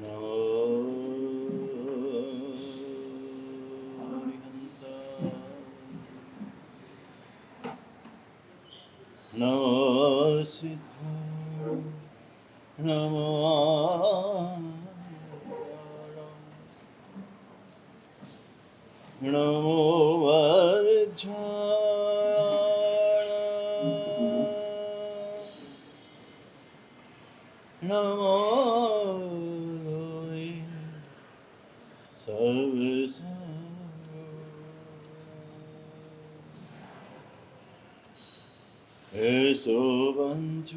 નમો નમો સિદ્ધાય નમો નમો વજ્જાય નમો એસો વંચનકારો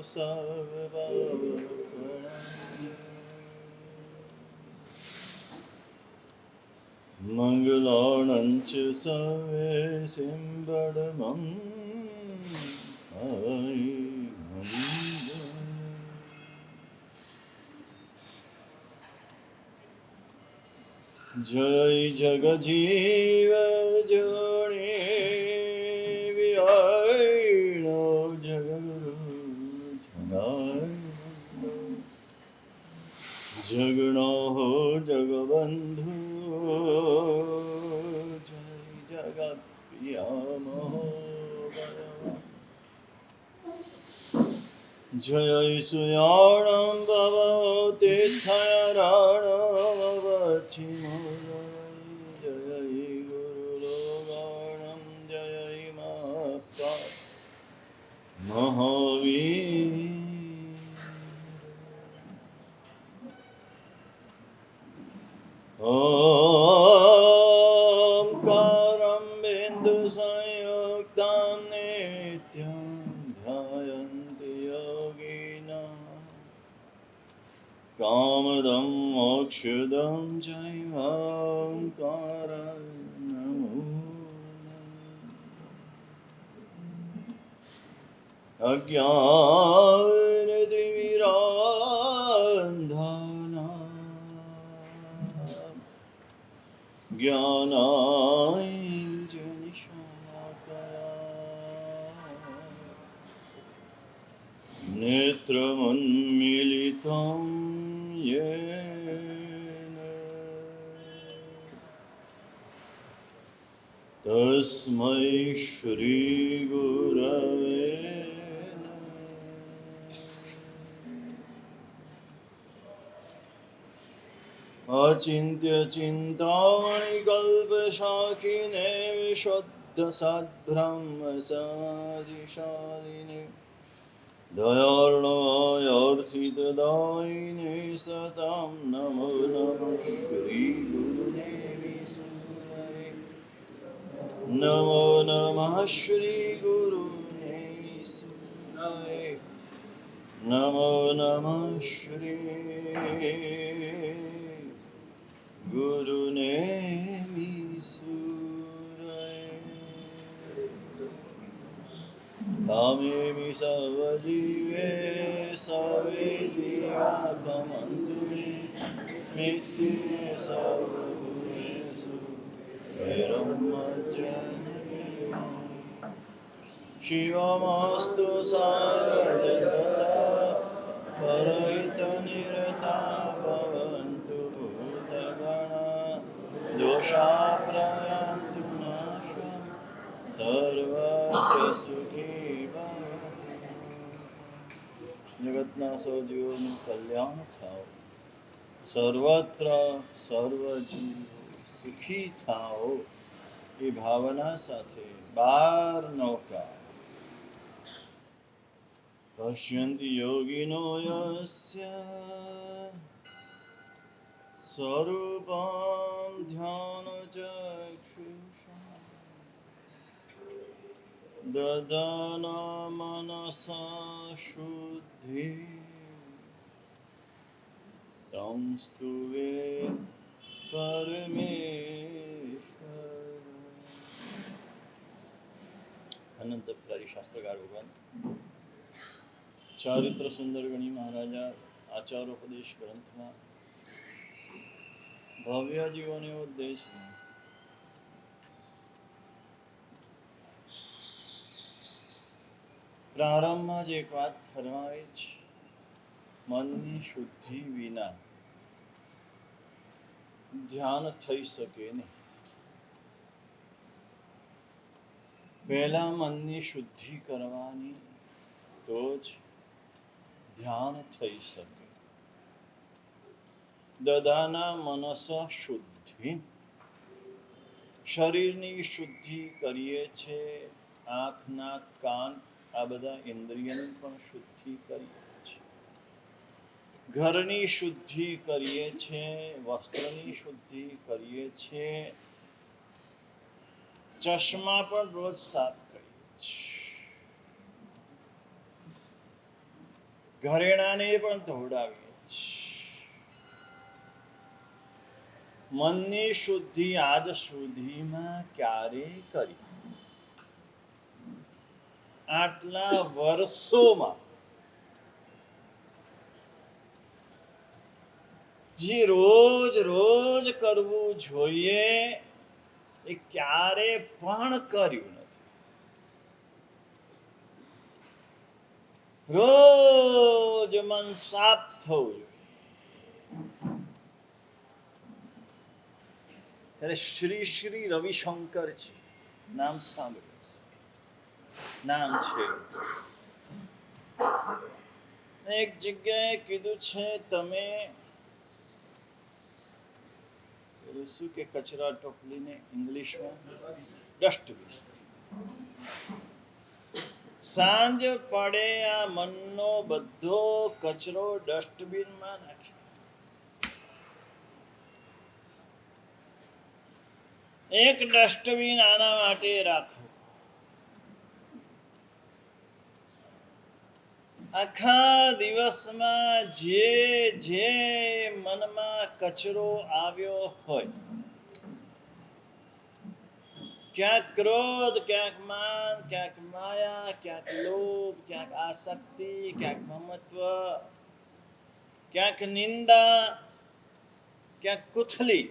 સર્વભાવ મંગલાણંચ save સિંબડમં જય જગજીવ જોડે વિહાણો જગગુરુ જગણો હો જગબંધુ જય જગત પિયામો જય સુયાણં ભવ તીર્થયારાણં વચિમો જય ગુરુલોગાણં જય મહાપ્રા મહાવીર ઓમકારં બિંદુ સંયુક્તં નિત્યં ધ્યાયન્તિ યોગિનઃ કામદં મોક્ષદં ચૈવોમકારં નમો અજ્ઞાનતિમિરાન્ધના જ્ઞાનાഞ്જનશલાકયા નેત્રમન્મીલિतं येन તસ્मै શ્રીગુરવે અચિંત્ય ચિંતામણિ કલ્પશાકિને વિશુદ્ધ સદ્બ્રહ્મ સાધિશાલિને દયાર્ણવાયાર્થિતદાયિને સતાં નમો નમઃ શ્રી ગુરુને વિસુરાય નમો નમઃ શ્રી ગુરુને વિસુરાય નમો નમઃ શ્રી ગુરુને વિસુરાય કામેમિ સર્વજીવે સવે જીવા કમંતુ મે મિત્તિને સર્વભૂતેષુ વૈરં મજ્જનકે શિવમસ્તુ સારજગતા પરહિતનિરતા ભવन्तु ભૂતગણા દોષાપ્રયन्तु નાશં સર્વત્ર સુખી ભવन्तु જગતના સજીવોનું કલ્યાણ થાઓ સર્વત્ર સર્વજીવો સુખી થાઓ એ ભાવના સાથે 12 નૌકા પશ્યન્તિ યોગિનો યસ્ય સ્વરૂપં ધ્યાનચક્ષુષા દધાના મનસા શુદ્ધિ तं સ્તુવે પરમેશ્વર. અનંતકારી શાસ્ત્રકાર ભગવાન ચારિત્ર સુંદરગણી મહારાજા આચારોપદેશ ગ્રંથમાં ભવ્ય જીવોને ઉદ્દેશ પ્રારંભમાં જ એક વાત ફરમાવે છે મનની શુદ્ધિ વિના ધ્યાન થઈ શકે નહીં. પહેલા મનની શુદ્ધિ કરવાની, તો જ ધ્યાન થઈ શકે. દદાના મનસ શુદ્ધિ, શરીરની શુદ્ધિ કરીએ છે, આંખ, નાક, કાન આ બધા ઇન્દ્રિયની પણ શુદ્ધિ કરીએ છીએ. ઘરની શુદ્ધિ કરીએ છીએ, વસ્ત્રની શુદ્ધિ કરીએ છીએ, ચશ્મા પણ રોજ સાફ કરીએ છીએ, ઘરેણાને પણ ધોવડાવીએ છીએ. મનની શુદ્ધિ આજ સુધીમાં ક્યારે કરી? આટલા વર્ષોમાં જે રોજ રોજ કરવું જોઈએ એ ક્યારે પણ કર્યું નથી. રોજ મન સાફ થવું જોઈએ. ત્યારે શ્રી શ્રી રવિશંકરજી નામ સાંભળ્યું છે? નામ છે. એક જગ્યાએ કીધું છે, તમે શું કે કચરા ટોપલીને ઇંગ્લિશમાં ડસ્ટબિન. સાંજ પડે આ મનનો બધો કચરો ડસ્ટબિનમાં નાખે. એક ડસ્ટબિન આના માટે રાખો. આખા દિવસમાં જે મનમાં કચરો આવ્યો હોય, ક્યાંક ક્રોધ, ક્યાંક માન, ક્યાંક માયા, ક્યાંક લોભ, ક્યાંક આસક્તિ, ક્યાંક મમત્વ, ક્યાંક નિંદા, ક્યાંક કુથલી,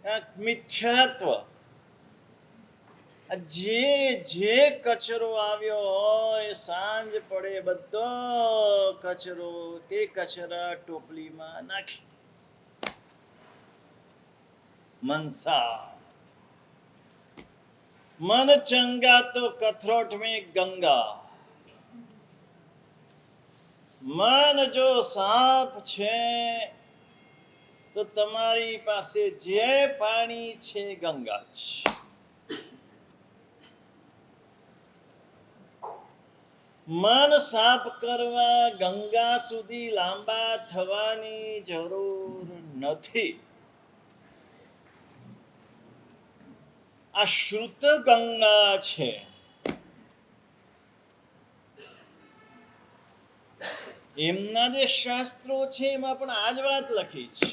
ક્યાંક મિથ્યાત્વ, જે કચરો આવ્યો હોય, સાંજ પડે બધો કચરો કે કચરા ટોપલીમાં નાખી મન સાફ. મન ચંગા તો કથરોટ में ગંગા. મન જો સાફ છે તો તમારી પાસે જે પાણી છે ગંગા છે. મન સાફ કરવા ગંગા સુધી લાંબા થવાની જરૂર નથી. આ શ્રુત ગંગા છે. એમના જે શાસ્ત્રો છે એમાં પણ આ જ વાત લખી છે.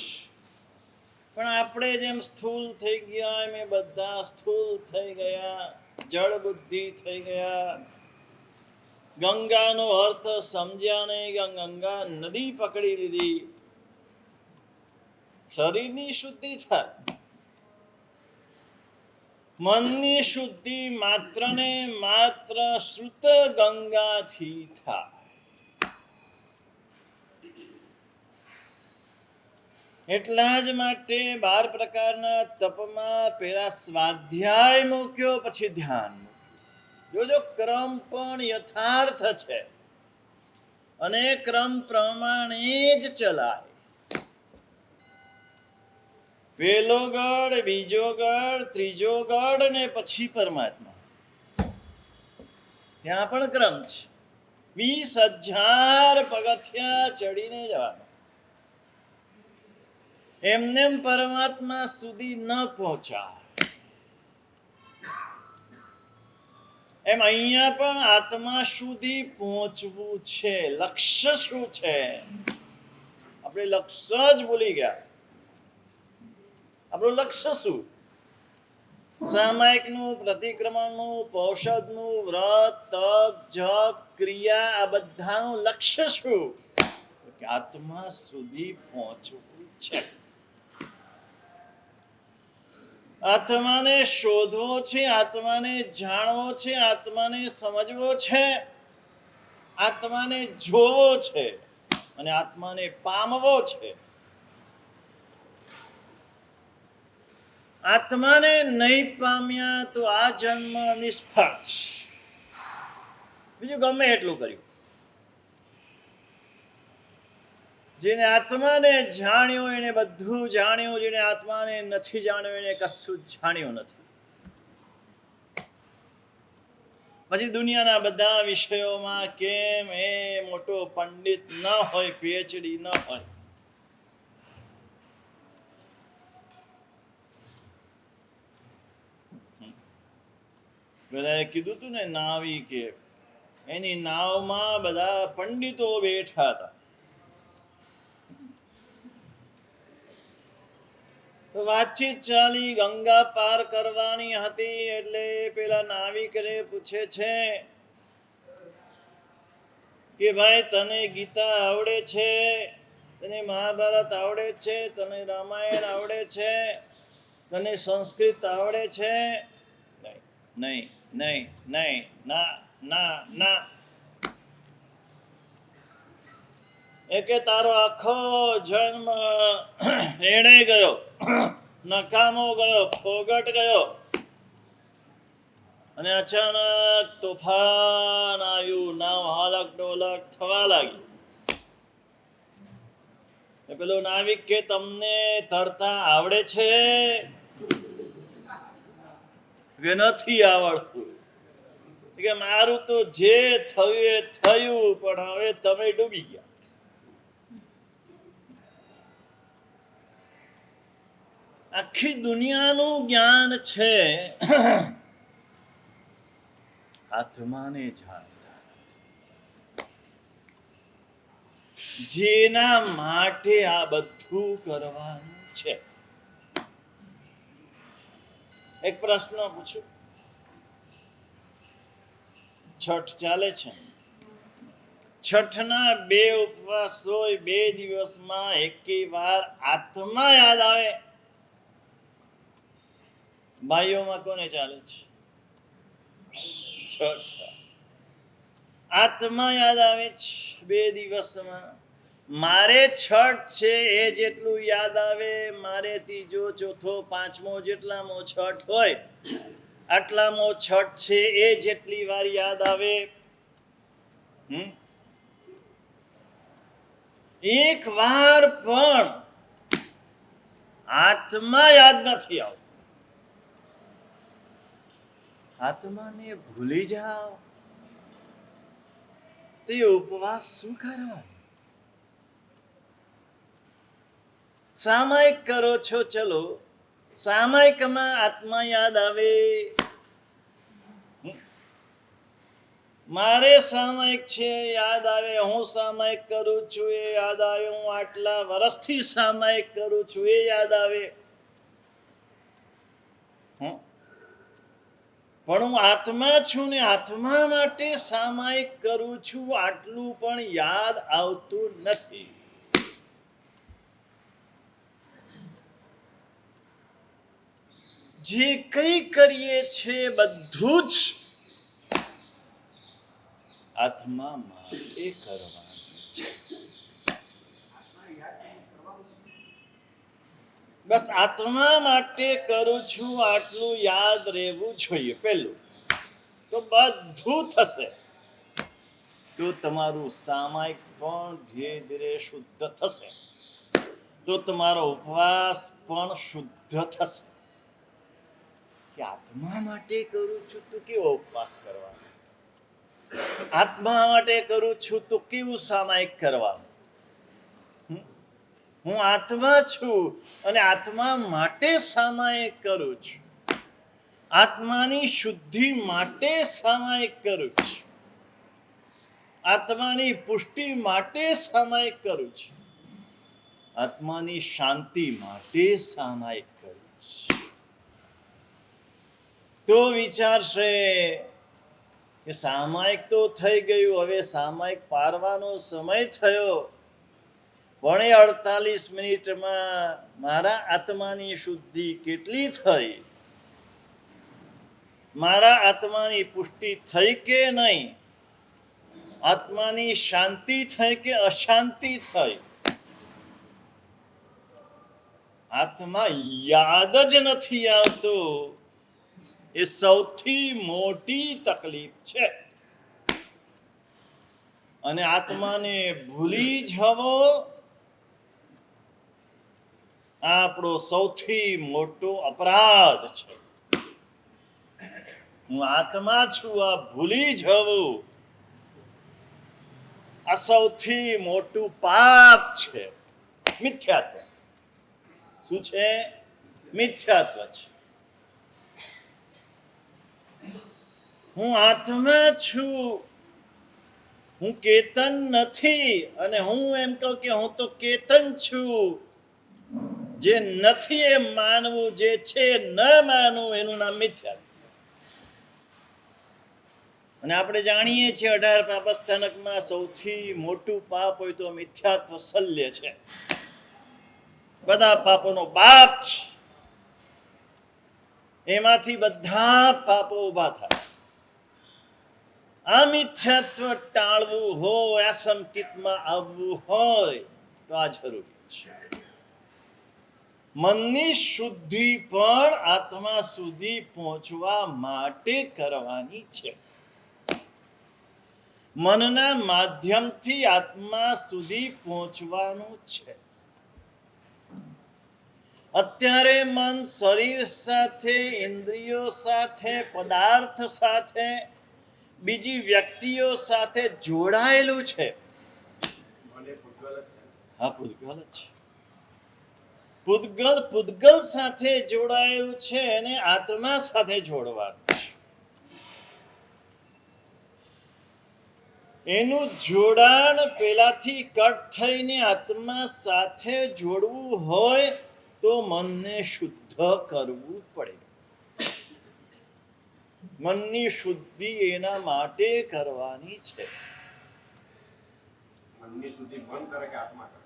પણ આપણે જેમ સ્થૂલ થઈ ગયા એમ બધા સ્થૂલ થઈ ગયા, જળ બુદ્ધિ થઈ ગયા. ગંગાનો અર્થ સમજ્યા નહીં, ગંગા નદી પકડી લીધી. શરીરની શુદ્ધિ થાય, મનની શુદ્ધિ માત્ર ને માત્ર શ્રુત ગંગાથી થાય. એટલા જ માટે 12 પ્રકારના તપમાં પેલા સ્વાધ્યાય મૂક્યો, પછી ધ્યાન મૂક્યું. જો ક્રમ પણ યથાર્થ છે અને ક્રમ પ્રમાણે જ ચલાય. પહેલો ગઢ, બીજો ગઢ, ત્રીજો ગઢ ને પછી પરમાત્મા. ત્યાં પણ ક્રમ છે. 20,000 પગથિયા ચડીને જવાનું. એમને પરમાત્મા સુધી ન પહોંચાય. એમ અહીંયા પણ આત્મા સુધી પહોંચવું છે. લક્ષ્ય શું છે? આપણે લક્ષ્ય જ ભૂલી ગયા. આપણું લક્ષ્ય શું? સામાયિકનું, પ્રતિક્રમણનું, પૌષદનું, વ્રત, તપ, જપ, ક્રિયા આ બધાનું લક્ષ્ય શું? આત્મા સુધી પહોંચવું છે. આત્માને શોધવો છે, આત્માને જાણવો છે, આત્માને સમજવો છે. આત્માને જોવો છે અને આત્માને પામવો છે. આત્માને નહીં પામ્યા તો આ જન્મ નિષ્ફળ છે. બીજું ગમે એટલું કર્યું. જેને આત્માને જાણ્યો એને બધું જાણ્યું, જેને આત્માને નથી જાણ્યું એને કશું જ જાણ્યું નથી. પછી દુનિયાના બધા વિષયોમાં કેમ એ મોટો પંડિત ન હોય, પીએચડી ન હોય, બધાએ કીધું હતું ને નાવિકે, એની નાવમાં બધા પંડિતો બેઠા હતા. તો વાતચીત ચાલી, ગંગા પાર કરવાની હતી. એટલે પેલા નાવિકને પૂછે છે કે ભાઈ તને ગીતા આવડે છે, તને મહાભારત આવડે છે, તને રામાયણ આવડે છે, તને સંસ્કૃત આવડે છે? નહીં, નહીં, નહીં, ના, ના, ના. એ કે તારો આખો જન્મ એણે ગયો, નકામો ગયો, ફોગટ ગયો, અને અચાનક તોફાન આવ્યું, નાવ હાલક ડોલક થવા લાગી. પેલો નાવિક કે તમને તરતા આવડે છે કે નથી આવડતું? કે મારું તો જે થયું એ થયું, પણ હવે તમે ડૂબી ગયા. આખી દુનિયાનું જ્ઞાન છે, આત્માને જાણતા નથી. જેના માટે આ બધું કરવાનું છે. એક પ્રશ્ન પૂછું. છઠ ચાલે છે, છઠના 2 ઉપવાસ હોય, 2 દિવસમાં એકેય વાર આત્મા યાદ આવે? ભાઈઓમાં કોને ચાલે છે છઠ? આત્મા યાદ આવે છે 2 દિવસમાં. મારે છઠ છે એ જેટલું યાદ આવે, મારે ત્રીજો ચોથો પાંચમો જેટલામો છઠ હોય આટલામો છઠ છે એ જેટલી વાર યાદ આવે. એક વાર પણ આત્મા યાદ નથી આવતો. આત્માને ભૂલી જાઓ તે ઉપવાસ શું કરવા? સામાયિક કરો છો, ચલો સામાયિકમાં આત્મા યાદ આવે. મારે સામાયિક છે યાદ આવે, હું સામાયિક કરું છું એ યાદ આવે, હું આટલા વર્ષથી સામાયિક કરું છું એ યાદ આવે. પણ હું આત્મા છું ને આત્મા માટે સામાયિક કરું છું, આટલું પણ યાદ આવતું નથી. જે કંઈ કરીએ છે બધું જ આત્મા માટે કરવાનું છે. બસ આત્મા માટે કરું છું આટલું યાદ રહેવું જોઈએ. પહેલું તો બધું થશે. તો તમારું સામાયિક પણ ધીરે ધીરે શુદ્ધ થશે, તો તમારો ઉપવાસ પણ શુદ્ધ થશે. કે આત્મા માટે કરું છું તો કેવો ઉપવાસ કરવાનો, આત્મા માટે કરું છું તો કેવું સામાયિક કરવાનું. હું આત્મા છું અને આત્મા માટે સામાયિક કરું છું, આત્માની શુદ્ધિ માટે સામાયિક કરું છું, આત્માની પુષ્ટિ માટે સામાયિક કરું છું, આત્માની શાંતિ માટે સામાયિક કરું છું. તો વિચારશે કે સામાયિક તો થઈ ગયું, હવે સામાયિક પારવાનો સમય થયો, પણ 48 મિનિટમાં મારા આત્માની શુદ્ધિ કેટલી થઈ, મારા આત્માની પુષ્ટિ થઈ કે નહીં, આત્માની શાંતિ થઈ કે અશાંતિ થઈ, આત્મા યાદ જ નથી આવતો, એ સૌથી મોટી તકલીફ છે. અને આત્માને ભૂલી જવો આપણો સૌથી મોટો અપરાધ છે. હું આત્મા છું, આ ભૂલી જવું આ સૌથી મોટું પાપ છે. મિથ્યાત્વ. શું છે? મિથ્યાત્વ છે. હું આત્મા છું, હું કેતન નથી, અને હું એમ કહું કે હું તો કેતન છું. જે નથી એ માનવું, જે છે ન માનવું, એનું નામ મિથ્યાત્વ. અને આપણે જાણીએ છીએ 18 પાપસ્થાનકમાં સૌથી મોટું પાપ હોય તો મિથ્યાત્વ શલ્ય છે. બધા પાપોનો બાપ છે. એમાંથી બધા પાપો ઊભા થાય. આ મિથ્યાત્વ ટાળવું હોય, આ સંકેતમાં આવવું હોય તો આ જરૂરી છે. મનની શુદ્ધિ પણ આત્મા સુધી પહોંચવા માટે કરવાની છે. મનના માધ્યમથી આત્મા સુધી પહોંચવાનું છે. અત્યારે મન શરીર સાથે, ઇન્દ્રિયો સાથે, પદાર્થ સાથે, બીજી વ્યક્તિઓ સાથે જોડાયેલું છે. હા, પૂતગલ જ છે. પૂતગલ સાથે જોડાયેલું છે અને આત્મા સાથે જોડવાનું છે. એનું જોડાણ પેલાથી કટ થઈને આત્મા સાથે જોડવું હોય તો મનને શુદ્ધ કરવું પડે. મનની શુદ્ધિ એના માટે કરવાની છે. મનની શુદ્ધિ મન કરે કે આત્મા કરે?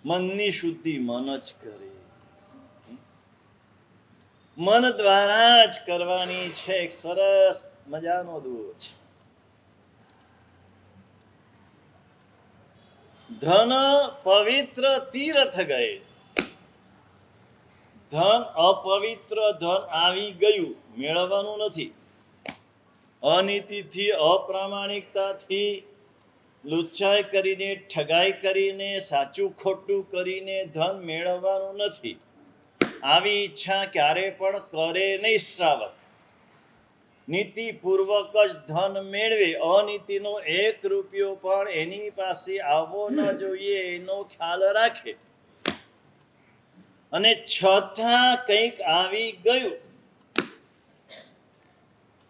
મનની શુદ્ધિ મન જ કરે. મન દ્વારા જ કરવાની છે. એક સરસ મજાનો દુઓ છે. ધન પવિત્ર તીર્થ ગયે. ધન અપવિત્ર ધન આવી ગયું, મેળવવાનું નથી. અનીતિથી, અપ્રામાણિકતાથી, લુચ્ચાઈ કરીને, ઠગાઈ કરીને, સાચું ખોટું કરીને ધન મેળવવાનું નથી. આવી ઈચ્છા ક્યારે પણ કરે નહીં શ્રાવક. નીતિપૂર્વક જ ધન મેળવે. અનીતિનો 1 રૂપિયો પણ એની પાસે આવવો ન જોઈએ એનો ખ્યાલ રાખે. અને છતાં કંઈક આવી ગયું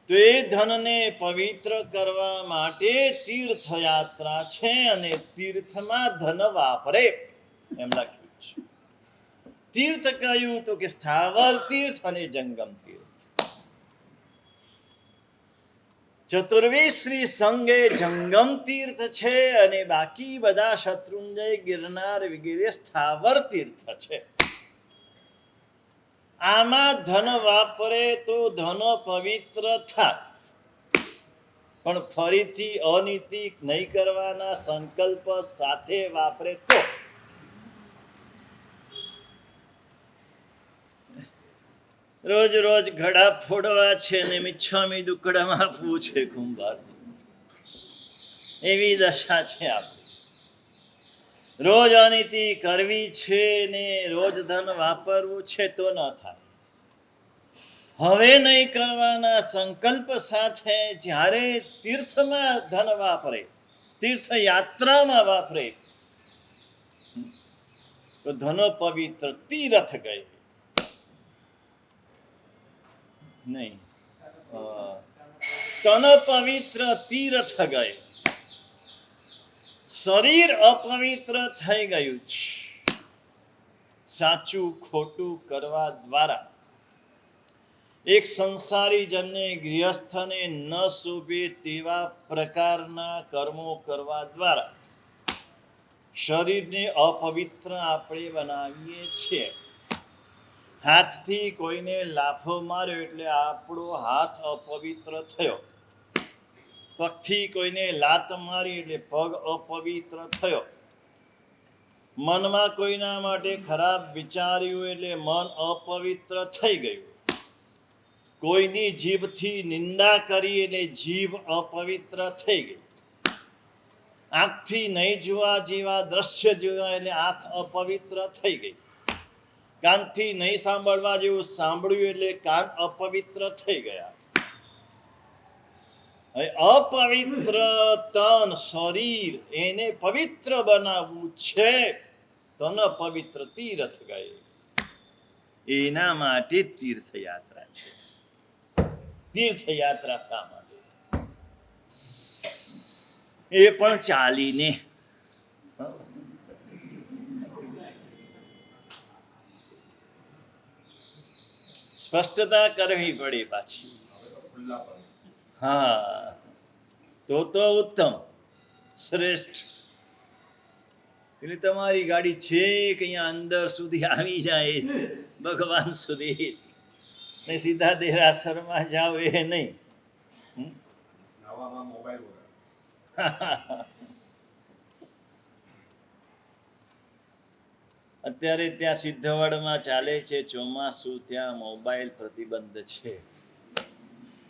તો એ ધનને પવિત્ર કરવા માટે તીર્થયાત્રા છે અને તીર્થમાં ધન વાપરે એમ લખ્યું છે. તીર્થ કયું તો કે સ્થાવર તીર્થ અને જંગમ તીર્થ. ચતુર્વેશ્રી સંગે જંગમ તીર્થ છે અને બાકી બધા શત્રુંજય, ગિરનાર વગેરે સ્થાવર તીર્થ છે. આમાં ધન વાપરે તો ધન પવિત્ર થાય, પણ ફરીથી અનીતિ નહીં કરવાના સંકલ્પ સાથે વાપરે તો. રોજ રોજ ઘડા ફોડવા છે ને મિચ્છામી દુક્કડમ આપવું છે કુંભાર. એવી દશા છે આપણી. રોજ અનીતિ કરવી છે ને રોજ ધન વાપરવું છે તો ન થાય. હવે નહીં કરવાના સંકલ્પ સાથે જ્યારે તીર્થમાં ધન વાપરે, તીર્થયાત્રામાં વાપરે તો ધન પવિત્ર તીર્થ ગયે. નહીં, તન પવિત્ર તીર્થ ગયે. શરીર અપવિત્ર થઈ ગયું છે સાચું ખોટું કરવા દ્વારા. એક સંસારી જનને, ગૃહસ્થને ન શોભે તેવા પ્રકારના કર્મો કરવા દ્વારા શરીરને અપવિત્ર આપણે બનાવીએ છીએ. હાથથી કોઈને લાફો માર્યો એટલે આપણો હાથ અપવિત્ર થયો. પગથી કોઈને લાત મારી એટલે પગ અપવિત્ર થયો, મનમાં કોઈના માટે ખરાબ વિચાર્યું એટલે મન અપવિત્ર થઈ ગયું, કોઈની જીભથી નિંદા કરી એટલે જીભ અપવિત્ર થઈ ગઈ, આંખથી નહીં જોવા જેવા દ્રશ્ય જોયા એટલે આંખ અપવિત્ર થઈ ગઈ, કાનથી નહીં સાંભળવા જેવું સાંભળ્યું એટલે કાન અપવિત્ર થઈ ગયા. હવે અપવિત્ર તન શરીર એને પવિત્ર બનાવવું છે, તન પવિત્ર તીર્થ ગયે, એના માટે તીર્થયાત્રા છે. તીર્થયાત્રા શા માટે? એ પણ ચાલીને. સ્પષ્ટતા કરવી પડે પાછી. હવે તો ખુલ્લા પર હા, તો ઉત્તમ, શ્રેષ્ઠ. એટલે તમારી ગાડી છે કે અહીંયા અંદર સુધી આવી જાય, ભગવાન સુધી, ને સીધા દેરાસરમાં જાવ એ નહીં. નવામાં મોબાઈલ વગર અત્યારે ત્યાં સિદ્ધવડમાં ચાલે છે ચોમાસું, ત્યાં મોબાઈલ પ્રતિબંધ છે,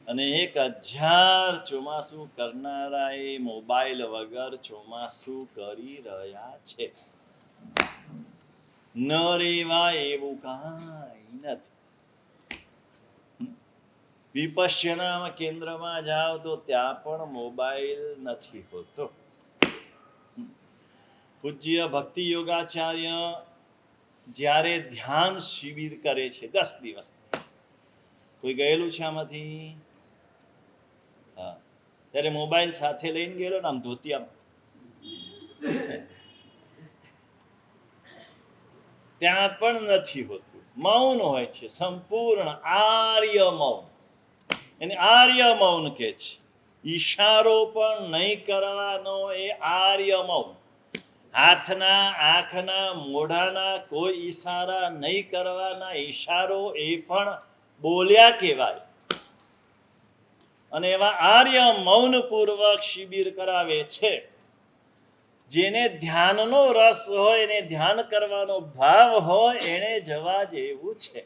અને 1000 ચોમાસું કરનારા એ મોબાઈલ વગર ચોમાસું કરી રહ્યા છે. ન રેવા એવું કાંઈ નથી. વિપશ્યના કેન્દ્રમાં જાઓ તો ત્યાં પણ મોબાઈલ નથી હોતો. પૂજ્ય ભક્તિ યોગાચાર્ય જ્યારે ધ્યાન શિબિર કરે છે 10 દિવસ, કોઈ ગયેલું છે આમાંથી? હા, ત્યારે મોબાઈલ સાથે લઈને ગયેલો ને આમ ધોતિયામાં, ત્યાં પણ નથી હોતું, મૌન હોય છે, સંપૂર્ણ આર્ય મૌન. એને આર્ય મૌન કે છે. ઈશારો પણ નહીં કરવાનો, એ આર્ય મૌન. હાથના, આંખના, મોઢાના કોઈ ઈશારા નહીં કરવાના, ઈશારો એ પણ બોલ્યા કહેવાય. અને એવા આર્ય મૌન પૂર્વક શિબિર કરાવે છે. જેને ધ્યાનનો રસ હોય, એને ધ્યાન કરવાનો ભાવ હોય, એને જવા જેવું છે.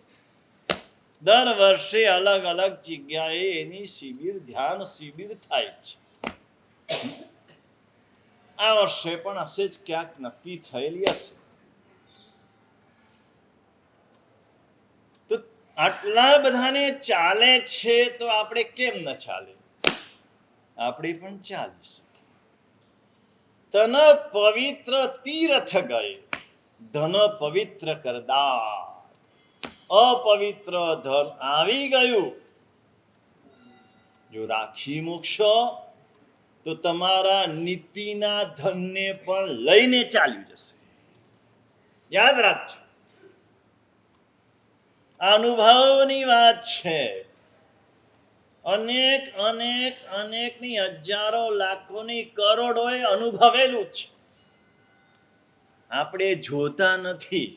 દર વર્ષે અલગ અલગ જગ્યાએ એની શિબિર, ધ્યાન શિબિર થાય છે. આ વર્ષે પણ હશે જ ક્યાંક નક્કી થયેલી હશે. તો આટલા બધાને ચાલે છે તો આપણે કેમ ન ચાલે? આપણે પણ ચાલી શકીએ. તન પવિત્ર તીર્થ ગયે, ધન પવિત્ર કરદાર. અપવિત્ર ધન આવી ગયું, જો રાખી મૂકશો તો તમારા નીતિના ધનને પણ લઈને ચાલ્યું જશે. યાદ રાખજો, અનુભવની વાત છે. અનેક અનેક અનેકની હજારો લાખોની કરોડોએ અનુભવેલું છે. આપણે જોતા નથી,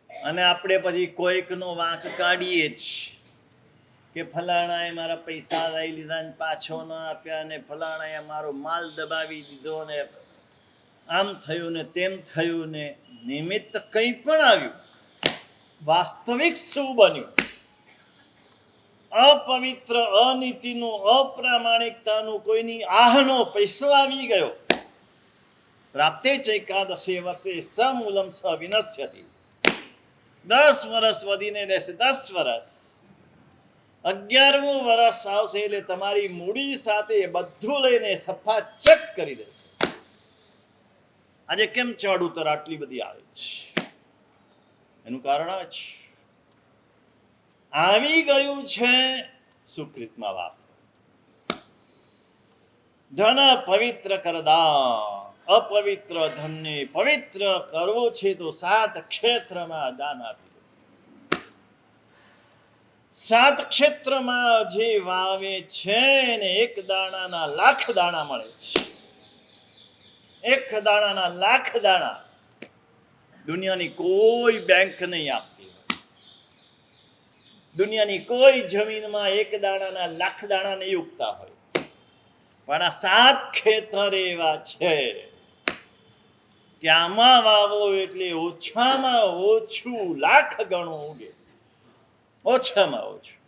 અને આપણે પછી કોઈકનો વાંક કાઢીએ છીએ કે ફલાણાએ મારા પૈસા લઈ લીધા ને પાછો ન આપ્યા, ને ફલાણાએ મારો માલ દબાવી દીધો, ને આમ થયું ને તેમ થયું, ને નિમિત્ત કંઈ પણ આવ્યું. વાસ્તવિક શું બન્યું? અપવિત્ર, અનીતિનું, અપ્રામાણિકતાનું, કોઈની આહનો પૈસો આવી ગયો. પ્રાપ્તે ચૈકાદશે વર્ષે સમૂલમ સ વિનશ્યતિ. 10 વર્ષ વધીને રહેશે, 10 વર્ષ. 11મું વર્ષ આવશે એટલે તમારી મૂડી સાથે બધું લઈને સફાચટ કરી દેશે. આજે કેમ ચડ ઉતર આટલી બધી આવે છે? એનું કારણ જ આવી ગયું છે સુકૃતમાં વાત. ધન પવિત્ર કરદાન. અપવિત્ર ધનને પવિત્ર કરવો છે તો 7 ક્ષેત્રમાં દાન આપી દો. 7 ક્ષેત્રમાં જે વાવે છે એને 1 દાણાના લાખ દાણા મળે છે. 1 દાણાના લાખ દાણા દુનિયાની કોઈ બેંક નહીં આપતી. દુનિયાની કોઈ જમીનમાં એક દાણાના લાખ દાણા નહીં ઉગતા હોય, પણ આ 7 ખેતર એવા છે કે આમાં વાવો એટલે ઓછામાં ઓછું લાખ ગણું ઉગે, ઓછામાં ઓછું.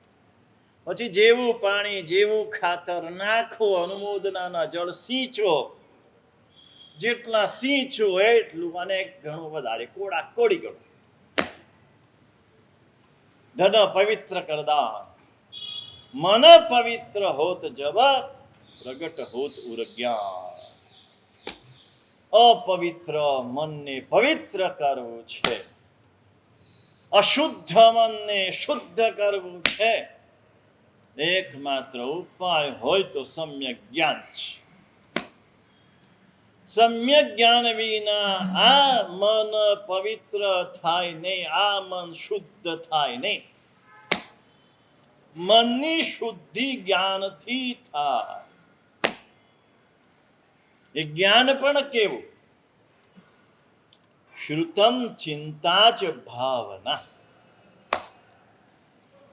પછી જેવું પાણી, જેવું ખાતર નાખો, અનુમોદનાના જળ સિંચો, જેટલા સિંચો એટલું અને ઘણું વધારે કોડા કોડી ગણું. ધન પવિત્ર કરદાન, મન પવિત્ર હોત જબ, પ્રગટ હોત ઉર્જ્ઞાન. અપવિત્ર મનને પવિત્ર કરવું છે, અશુદ્ધ મનને શુદ્ધ કરવું છે. એકમાત્ર ઉપાય હોય તો સમ્યક જ્ઞાન છે. સમ્યક જ્ઞાન વિના આ મન પવિત્ર થાય નહીં, આ મન શુદ્ધ થાય નહીં. મનની શુદ્ધિ જ્ઞાનથી થાય. એ જ્ઞાન પણ કેવું? શ્રુતમ ચિંતા ચ ભાવના.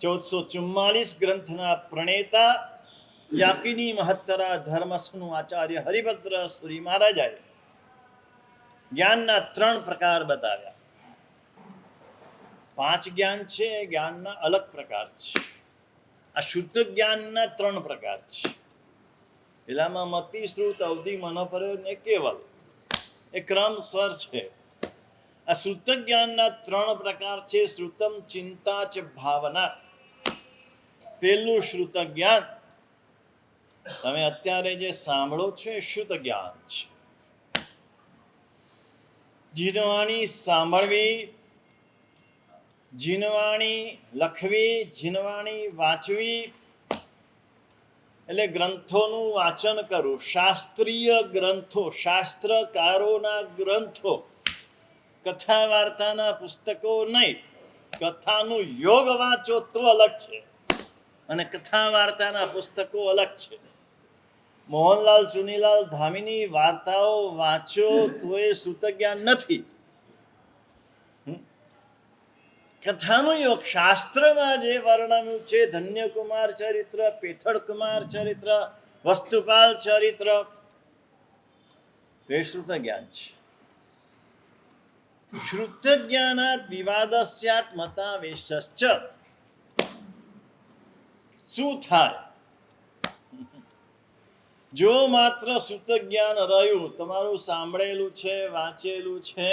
1444 ગ્રંથના પ્રણેતા યાકિની મહત્તરા ધર્મસનું આચાર્ય હરિભદ્ર સુરી મહારાજાએ જ્ઞાનના 3 પ્રકાર બતાવ્યા. 5 જ્ઞાન છે, જ્ઞાનના અલગ પ્રકાર છે. આ શુદ્ધ જ્ઞાનના 3 પ્રકાર છે. પેલામાં મતિ, શ્રુત, અવધિ, મનોપર ને કેવલ, એ ક્રમસર છે. આ શુદ્ધ જ્ઞાનના 3 પ્રકાર છે. શ્રુતમ ચિંતા ચ ભાવના. પેલું શ્રુત જ્ઞાન તમે અત્યારે જે સાંભળો છો એ શુદ્ધ જ્ઞાન છે. જીનવાણી સાંભળવી, જીનવાણી લખવી, જીનવાણી વાંચવી એટલે ગ્રંથોનું વાંચન કરવું. શાસ્ત્રીય ગ્રંથો, શાસ્ત્રકારોના ગ્રંથો, કથા વાર્તાના પુસ્તકો નહીં. કથાનું યોગ વાંચો તો અલગ છે અને કથા વાર્તાના પુસ્તકો અલગ છે. મોહનલાલ ચુનીલાલ ધામીની વાર્તાઓ વાંચો તો એ શુદ્ધ જ્ઞાન નથી. કથાનું યોગ, શાસ્ત્રમાં જે વર્ણવ્યું છે, ધન્યકુમાર ચરિત્ર, પેથળકુમાર ચરિત્ર, વસ્તુપાલ ચરિત્ર, તે શુદ્ધ જ્ઞાન છે. શ્રુત જ્ઞાનાત વિવાદસ્યાત મતાવેશશ્ચ. શું થાય? જો માત્ર શુદ્ધ જ્ઞાન રહ્યું, તમારું સાંભળેલું છે, વાંચેલું છે,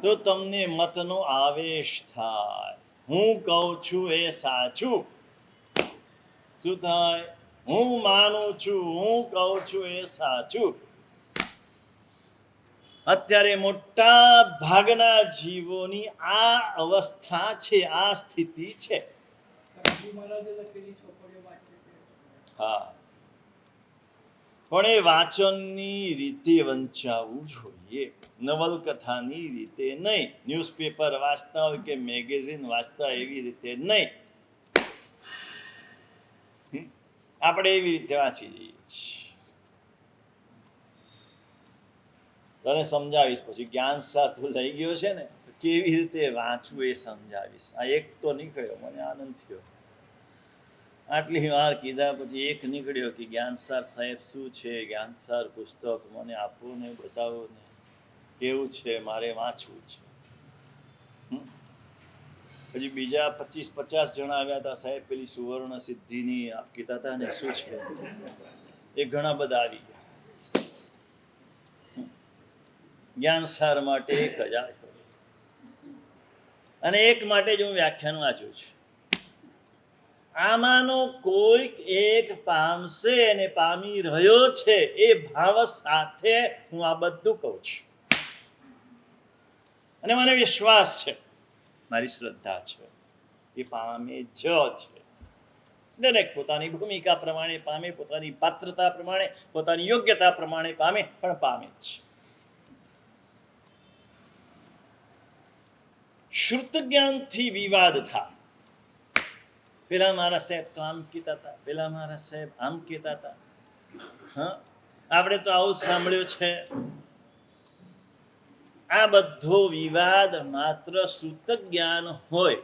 તો તમને મતનો આવેશ થાય. હું કહું છું એ સાચું. શું થાય? હું માનું છું, હું કહું છું એ સાચું. અત્યારે મોટા ભાગના જીવોની આ અવસ્થા છે, આ સ્થિતિ છે. હા, પણ એ વાંચનની રીતે વંચાવવું જોઈએ, નવલકથાની રીતે નહીં. ન્યૂઝપેપર વાંચતા હોય કે મેગેઝિન વાંચતા એવી રીતે નહીં. આપણે એવી રીતે વાંચી જઈએ છીએ. તને સમજાવીશ પછી. જ્ઞાન સાર તું લઈ ગયો છે ને, તો કેવી રીતે વાંચવું એ સમજાવીશ. આ એક તો નીકળ્યો, મને આનંદ થયો. આટલી વાર કીધા પછી એક નીકળ્યો કે જ્ઞાનસાર સાહેબ શું છે, જ્ઞાનસાર પુસ્તક મને આપો ને, બતાવો ને, કેવું છે, મારે વાંચવું છે. પછી બીજા 25-50 જણા આવ્યા હતા. સાહેબ પેલી સુવર્ણ સિદ્ધિની આપ કીધા હતા ને, શું છે? એ ઘણા બધા આવી ગયા. જ્ઞાનસાર માટે 1000 અને એક માટે જ હું વ્યાખ્યાન વાંચું છું. આમાંનો કોઈક એક પામશે અને પામી રહ્યો છે એ ભાવ સાથે હું આ બધું કહું છું. અને મને વિશ્વાસ છે, મારી શ્રદ્ધા છે, એ પામે જ છે. દરેક પોતાની ભૂમિકા પ્રમાણે પામે, પોતાની પાત્રતા પ્રમાણે, પોતાની યોગ્યતા પ્રમાણે પામે, પણ પામે જ. શ્રુત જ્ઞાનથી વિવાદ થાય. પેલા મારા સાહેબ તો આમ કહેતા હતા, પેલા મારા સાહેબ આમ કહેતા હતા. હા, આપણે તો આવું સાંભળ્યું છે. આ બધો વિવાદ માત્ર શ્રુત જ્ઞાન હોય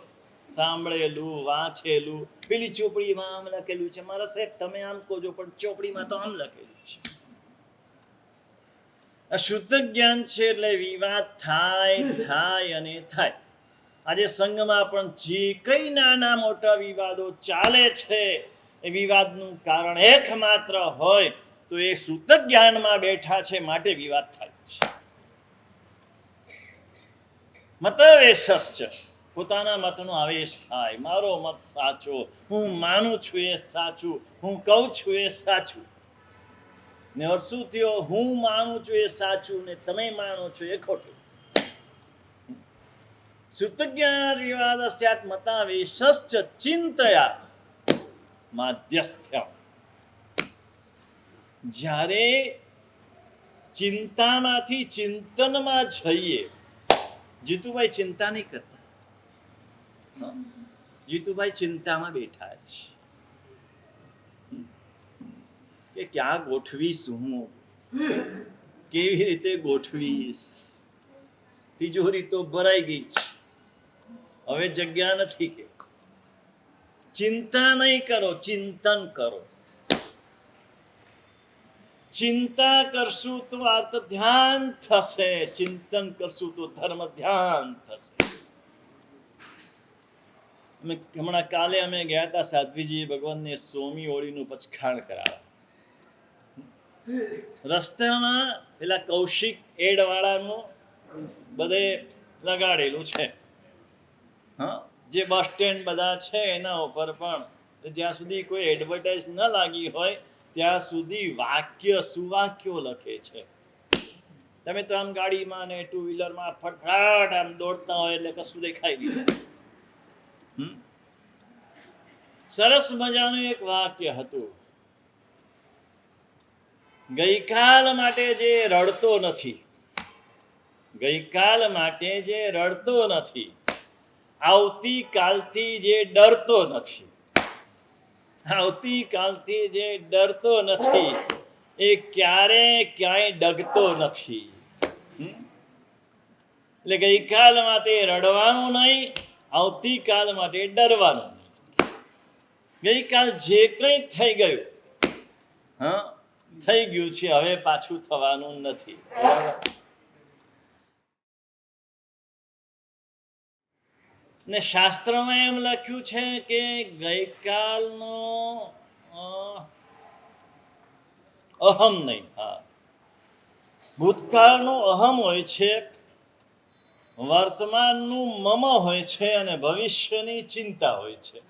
સાંભળેલું વાંચેલું. પેલી ચોપડીમાં આમ લખેલું છે, મારા સાહેબ તમે આમ કહો છો પણ ચોપડીમાં તો આમ લખેલું છે. આ શુદ્ધ જ્ઞાન છે એટલે વિવાદ થાય અને થાય. આજે સંઘમાં પણ જે કઈ નાના મોટા વિવાદો ચાલે છે એ વિવાદનું કારણ એકમાત્ર હોય તો એ શુદ્ધ જ્ઞાનમાં બેઠા છે માટે વિવાદ થાય છે. મતવેશ છે, પોતાના મતનો આવેશ થાય. મારો મત સાચો, હું માનું છું એ સાચું, હું કહું છું એ સાચું. ને શું થયો, હું માનું છું એ સાચું ને તમે માનો છો એ ખોટું. શુદ્ધ જ્ઞાન વિવાદ સ્યાત મતાવેશશ્ચ ચિંતયા માધ્યસ્થ્ય. જ્યારે ચિંતામાંથી ચિંતનમાં જઈએ. જીતુભાઈ ચિંતા નહીં કરતા, જીતુભાઈ ચિંતામાં બેઠા છે કે ક્યાં ગોઠવીશ હું, કેવી રીતે ગોઠવીશ. તિજોરી તો ભરાઈ ગઈ છે, હવે જગ્યા નથી. કે ચિંતા નહીં કરો, ચિંતન કરો. ચિંતા કરશું તો અર્થ ધ્યાન થશે, ચિંતન કરશું તો ધર્મ ધ્યાન થશે. હમણાં કાલે અમે ગયા હતા સાધ્વીજી ભગવાનને સોમી ઓળીનું પચખાણ કરાવવા. રસ્તામાં પેલા કૌશિક એડવાળાનું બધે લગાડેલું છે. હા, જે બસ સ્ટેન્ડ બધા છે એના ઉપર પણ જ્યાં સુધી કોઈ એડવર્ટાઇઝ ન લાગી હોય ત્યાં સુધી વાક્ય સુવાક્યો લખે છે. તમે તો આમ ગાડીમાં ને ટુ વ્હીલરમાં ફટફટ આમ દોડતા હોય એટલે કશું દેખાય નહીં. સરસ મજાનું એક વાક્ય હતું, ગઈકાલ માટે જે રડતો નથી, ગઈકાલ માટે જે રડતો નથી, આવતીકાલથી જે ડરતો નથી, આવતીકાલથી જે ડરતો નથી એ ક્યાંય ડગતો નથી. એટલે ગઈકાલ માટે રડવાનું નહીં, આવતીકાલ માટે ડરવાનું નહીં. ગઈકાલ જે કંઈ થઈ ગયું, હા થઈ ગયું છે, હવે પાછું થવાનું નથી. ને શાસ્ત્રમાં એમ લખ્યું છે કે ગઈકાલનો અહમ નહીં, હા ભૂતકાળનો અહમ હોય છે, વર્તમાનનું મમ હોય છે અને ભવિષ્યની ચિંતા હોય છે.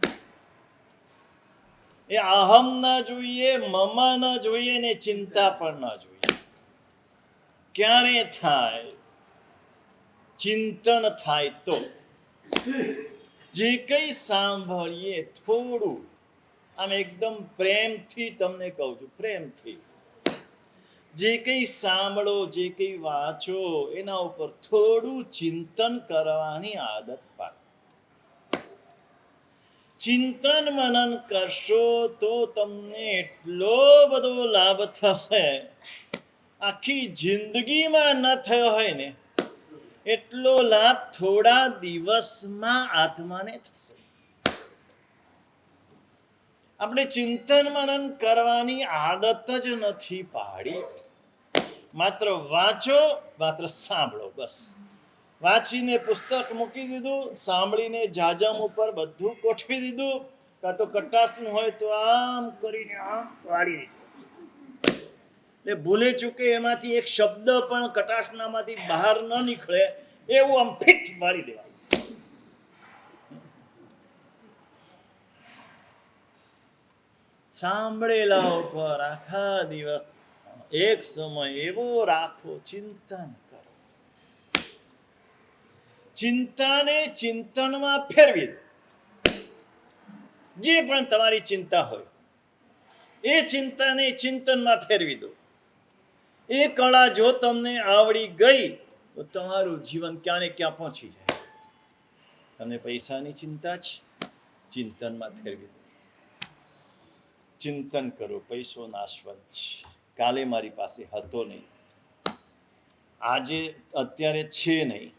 એ અહમ ન જોઈએ, મમ ન જોઈએ ને ચિંતા પણ ન જોઈએ. ક્યારે થાય? ચિંતન થાય તો. જે કંઈ સાંભળીએ થોડું આમ એકદમ પ્રેમથી તમને કહું છું, પ્રેમથી જે કંઈ સાંભળો, જે કંઈ વાંચો એના ઉપર થોડું ચિંતન કરવાની આદત પાડો. ચિંતન મનન કરશો તો તમને એટલો બધો લાભ થશે, આખી જિંદગીમાં ન થયો હોય ને એટલો લાભ થોડા દિવસમાં આત્માને થશે. આપણે ચિંતન મનન કરવાની આદત જ નથી પાડી. માત્ર વાંચો, માત્ર સાંભળો, બસ. વાંચીને પુસ્તક મૂકી દીધું, સાંભળીને જાજમ ઉપર બધું ગોઠવી દીધું, કાં તો કટાસનું હોય તો આમ કરીને આમ વાળી દીધું. એટલે ભૂલે ચૂકે એમાંથી એક શબ્દ પણ કટાસનામાંથી બહાર ન નીકળે એવું આમ ફિટ વાળી દેવાનું. સાંભળેલા ઉપર આખા દિવસ એક સમય એવો રાખો, ચિંતન કરો. ચિંતાને ચિંતનમાં ફેરવી દો. જે પણ તમારી ચિંતા હોય એ ચિંતાને ચિંતનમાં ફેરવી દો. એ કળા જો તમને આવડી ગઈ તો તમારું જીવન ક્યાં ને ક્યાં પહોંચી જાય. તમને પૈસાની ચિંતા છે, ચિંતનમાં ફેરવી દો. ચિંતન કરો, પૈસો નાશવંત છે. કાલે મારી પાસે હતો નહીં, આજે અત્યારે છે નહીં,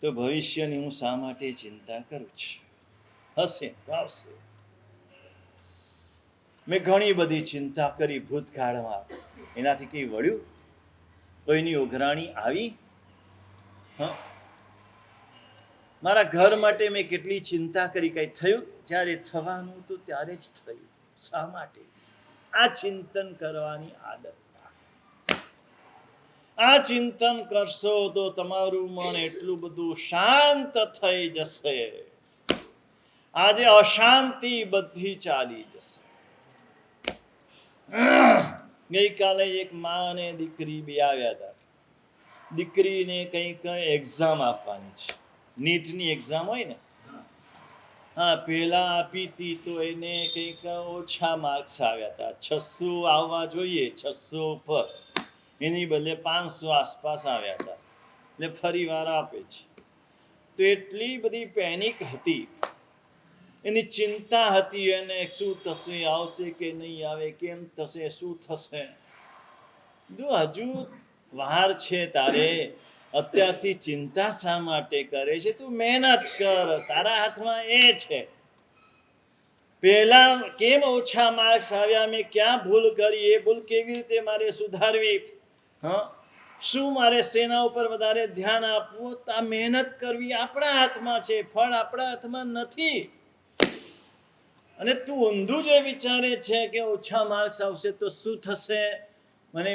તો ભવિષ્યની હું શા માટે ચિંતા કરું છું? હશે તો આવશે. મેં ઘણી બધી ચિંતા કરી ભૂતકાળમાં, એનાથી કંઈ વળ્યું? કોઈની ઉઘરાણી આવી? હા, મારા ઘર માટે મેં કેટલી ચિંતા કરી, કંઈ થયું? જ્યારે થવાનું હતું ત્યારે જ થયું. શા માટે? આ ચિંતન કરવાની આદત. આ ચિંતન કરશો તો તમારું મન એટલું બધું શાંત થઈ જશે, આજે અશાંતિ બધી ચાલી જશે. ગઈકાલે એક મા અને દીકરી બે આવ્યા હતા. દીકરીને કંઈક એક્ઝામ આપવાની છે, નીટની એક્ઝામ હોય ને. હા, પહેલા આપી હતી તો એને કંઈક ઓછા માર્ક્સ આવ્યા હતા. 600 આવવા જોઈએ, 600 ઉપર. એની બદલે 500 આસપાસ આવ્યા હતા. એટલે ફરી વાર આપે છે. તો એટલી બધી પેનિક હતી, એની ચિંતા હતી, એને શું થશે, આવશે કે નહીં આવે, કેમ થશે, શું થશે. હજુ વાર છે તારે, અત્યારથી ચિંતા શા માટે કરે છે? તું મહેનત કર, તારા હાથમાં એ છે. પહેલા કેમ ઓછા માર્ક્સ આવ્યા, મેં ક્યાં ભૂલ કરી, એ ભૂલ કેવી રીતે મારે સુધારવી, હા, શું મારે સેના ઉપર વધારે ધ્યાન આપવું, આ મહેનત કરવી આપણા હાથમાં છે, ફળ આપણા હાથમાં નથી. અને તું ઊંધું જે વિચારે છે કે ઓછા માર્ક્સ આવશે તો શું થશે, મને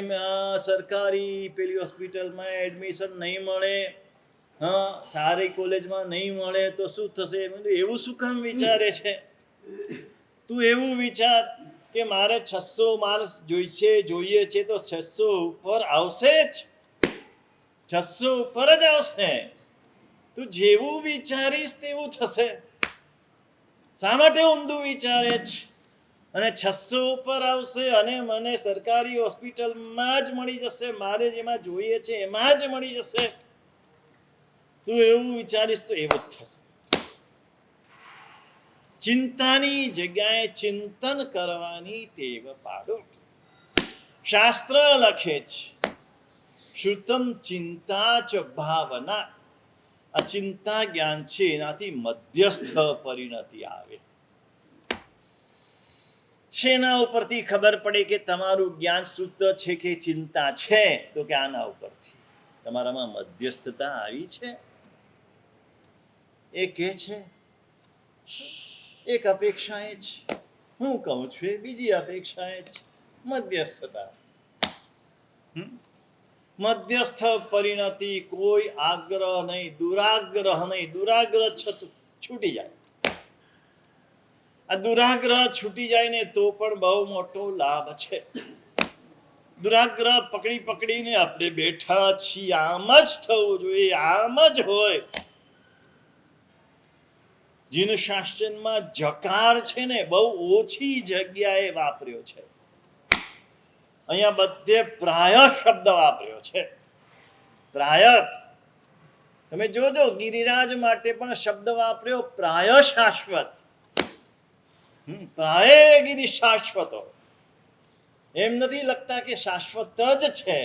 સરકારી પેલી હોસ્પિટલમાં એડમિશન નહીં મળે, હા, સારી કોલેજમાં નહીં મળે તો શું થશે, એવું શું કામ વિચારે છે? તું એવું વિચાર કે મારે 600 માર્ક્સ જોઈએ છે તો 600 ઉપર આવશે જ, 600 ઉપર જ આવશે. તું જેવું વિચારીશ તેવું થશે. શા માટે ઊંધું વિચારે છે? અને 600 ઉપર આવશે અને મને સરકારી હોસ્પિટલમાં જ મળી જશે, મારે જેમાં જોઈએ છે એમાં જ મળી જશે. તું એવું વિચારીશ તો એવું જ થશે. ચિંતાની જગ્યાએ ચિંતન કરવાની ટેવ પાડો. શાસ્ત્ર લખે છે, શ્રુતમ ચિંતા ચ ભાવના. આ ચિંતા જ્ઞાન છે, એનાથી મધ્યસ્થ પરિણતિ આવે. શેના ઉપરથી ખબર પડે કે તમારું જ્ઞાન શુદ્ધ છે કે ચિંતા છે? તો કે આના ઉપરથી. તમારામાં મધ્યસ્થતા આવી છે. એ કે છે એક અપેક્ષા એ છે, હું કહું છું એ બીજી અપેક્ષા એ છે. મધ્યસ્થતા, મધ્યસ્થ પરિણતિ. કોઈ આગ્રહ નહીં, દુરાગ્રહ નહીં. દુરાગ્રહ છૂટી જાય. આ દુરાગ્રહ છૂટી જાય ને તો પણ બહુ મોટો લાભ છે. દુરાગ્રહ પકડીને આપણે બેઠા છીએ, આમ જ થવું જોઈએ, આમ જ હોય. જીન શાસ્ત્રમાં જકાર છે ને બહુ ઓછી જગ્યાએ વાપર્યો છે. અહીંયા બધે પ્રાય શબ્દ વાપર્યો છે. પ્રાય. તમે જોજો, ગિરિરાજ માટે પણ શબ્દ વાપર્યો પ્રાય શાશ્વત. પ્રાય ગિરી શાશ્વતો. એમ નથી લગતા કે શાશ્વત જ છે.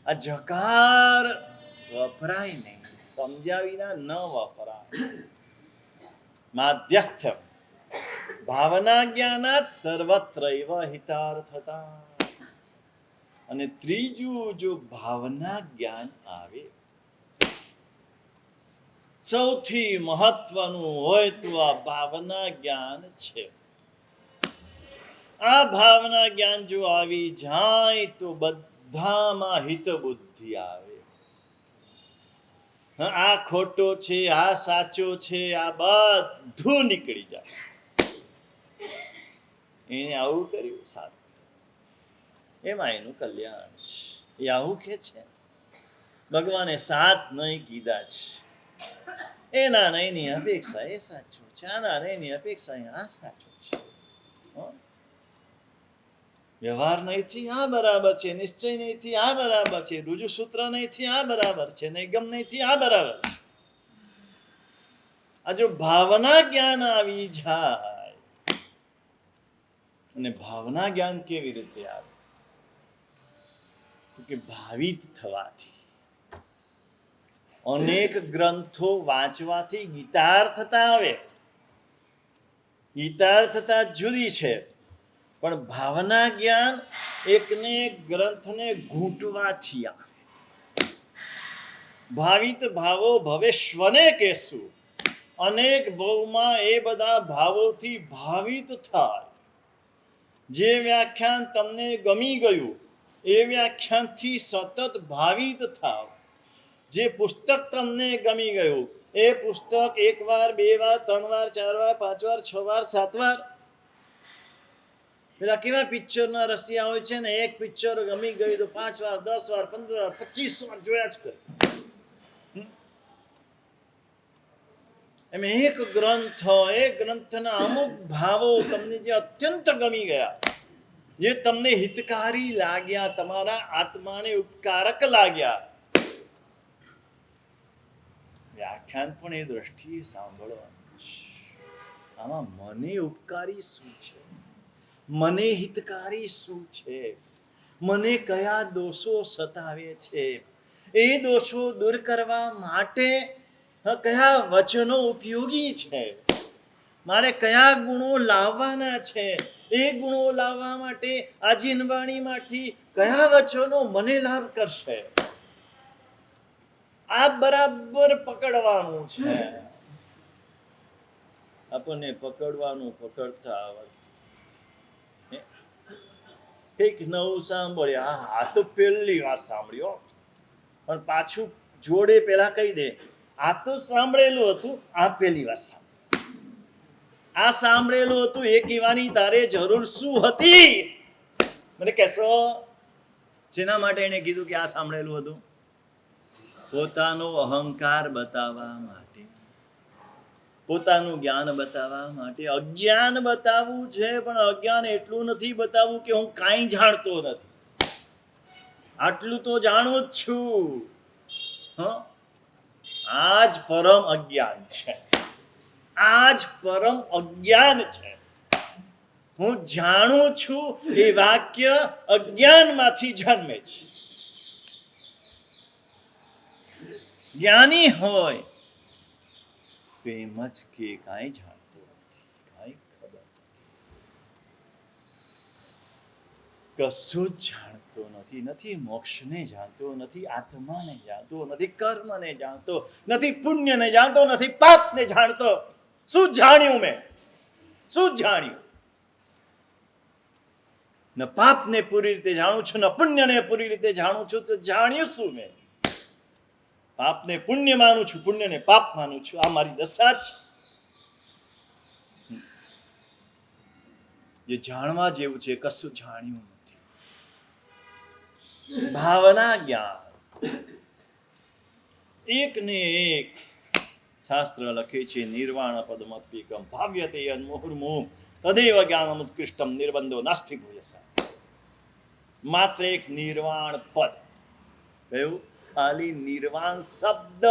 આ જકાર વપરાય નહીં, સમજ્યા વિના ન વપરાય. માધ્યસ્થ ભાવના જ્ઞાનાત સર્વત્રૈવ હિતાર્થતા. અને ત્રીજું, જો ભાવના જ્ઞાન આવે, સૌથી મહત્વનું હોય તો આ ભાવના જ્ઞાન છે. આ ભાવના જ્ઞાન જો આવી જાય તો બધામાં હિત બુદ્ધિ આવે. આ ખોટો છે, આ સાચો છે, આ બધું નીકળી જાય. એને આવું કર્યું સારું, એમાં એનું કલ્યાણ છે. એ આવું કે છે, ભગવાને 7 નહીં કીધા છે. એના નહીંની અપેક્ષા એ સાચું છે, આના નહીંની અપેક્ષા આ સાચું છે. વ્યવહાર નહીંથી આ બરાબર છે, નિશ્ચય નહીંથી આ બરાબર છે, રુજુ સૂત્ર નહીંથી આ બરાબર છે, નિગમ નહીંથી આ બરાબર છે. આ જો ભાવના જ્ઞાન આવી જાય, અને ભાવના જ્ઞાન કેવી રીતે આવે? તો કે ભાવિત થવાથી. અનેક ગ્રંથો વાંચવાથી ગીતાર્થતા આવે. ગીતાર્થતા જુદી છે, પણ ભાવના જ્ઞાન એકને એક ગ્રંથને ઘૂંટવાથી આવે. ભાવિત ભાવો ભવેશ્વને કહેશું. અનેક ભાવમાં એ બધા ભાવોથી ભાવિત થાય. જે વ્યાખ્યાન તમને ગમી ગયું એ વ્યાખ્યાનથી સતત ભાવિત થાવ. જે પુસ્તક તમને ગમી ગયું એ પુસ્તક 1 વાર 2 વાર 3 વાર 4 વાર 5 વાર 6 વાર 7 વાર, પેલા કેવા પિક્ચરના રસિયા હોય છે ને, એક પિક્ચર ગમી ગયું તો 5 વાર 10 વાર 15 વાર 25 વાર જોયા જ કરે. એમ એક ગ્રંથના અમુક ભાવો તમને જે અત્યંત ગમી ગયા, જે તમને હિતકારી લાગ્યા, તમારા આત્માને ઉપકારક લાગ્યા, વ્યાખ્યાન પણ એ દ્રષ્ટિએ સાંભળવાનું છે. આમાં મને ઉપકારી શું છે, મને હિતકારી શું છે, મને કયા દોષો સતાવે છે, એ દોષો દૂર કરવા માટે કયા વચનો ઉપયોગી છે, મારે કયા ગુણો લાવવાના છે, એ ગુણો લાવવા માટે આ જીનવાણીમાંથી કયા વચનો મને લાભ કરશે, આ બરાબર પકડવાનું છે. આપણને પકડવાનું પકડતા આવડતું. કંઈક નવું સાંભળ્યા, આ તો પહેલી વાર સાંભળ્યો, પણ પાછું જોડે પેલા કહી દે, આ તો સાંભળેલું હતું, આ પહેલી વાર સાંભળ્યું. આ સાંભળેલું હતું એ કહેવાની તારે જરૂર શું હતી? મને કહેશો જેના માટે એને કીધું કે આ સાંભળેલું હતું? પોતાનો અહંકાર બતાવવા માટે, પોતાનું જ્ઞાન બતાવવા માટે. અજ્ઞાન બતાવવું છે, પણ અજ્ઞાન એટલું નથી બતાવવું કે હું કાંઈ જાણતો નથી, આટલું તો જાણું જ છું. આ જ પરમ અજ્ઞાન છે, આ જ પરમ અજ્ઞાન છે. હું જાણું છું એ વાક્ય અજ્ઞાનમાંથી જન્મે છે. જ્ઞાની હોય તો એમ જ કે કાંઈ જાણતો નથી, કાંઈ ખબર નથી, કશું જ જાણતો નથી. નથી મોક્ષને જાણતો, નથી આત્માને જાણતો, નથી કર્મને જાણતો, નથી પુણ્યને જાણતો, નથી પાપને જાણતો. શું જાણ્યું મેં? શું જાણ્યું? ન પાપને પૂરી રીતે જાણું છું, ન પુણ્યને પૂરી રીતે જાણું છું, તો જાણ્યું શું મેં? પાપને પુણ્ય માનું છું, પુણ્યને પાપ માનું છું. આ મારી દશા છે. જે જાણવા જેવું છે કશું જાણ્યું નથી. ભાવના જ્ઞાન એક ને એક શાસ્ત્ર લખે છે. નિર્વાણ પદમપ્યેકમ ભાવ્યતે યન્મુહુર્મુહુ તદેવ જ્ઞાનમ ઉત્કૃષ્ટમ નિર્બંધો નાસ્તિ ભૂયસા. માત્ર એક નિર્વાણ પદ. કયું? ખાલી નિર્વાણ શબ્દ.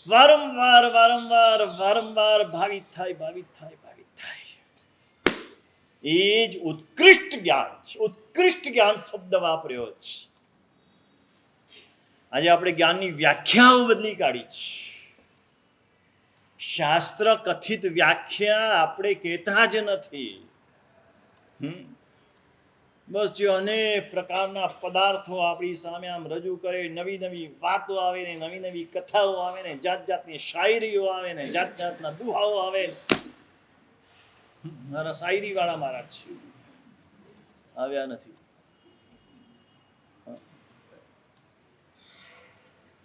વારંવાર વારંવાર વારંવાર ભાવિત થાય, ભાવિત થાય, ભાવિત થાય. એ જ ઉત્કૃષ્ટ જ્ઞાન છે. ઉત્કૃષ્ટ જ્ઞાન શબ્દ વાપર્યો છે. આજે આપણે જ્ઞાનની વ્યાખ્યાઓ બદલી કાઢી છે. શાસ્ત્ર કથિત વ્યાખ્યા આપણે કહેતા જ નથી. બસ જે અનેક પ્રકારના પદાર્થો આપણી સામે આમ રજૂ કરે, નવી નવી વાતો આવે ને, નવી નવી કથાઓ આવે ને, જાત જાતની શાયરીઓ આવે ને, જાત જાતના દુહાઓ આવે. મારા શાયરી વાળા મારા છે, આવ્યા નથી.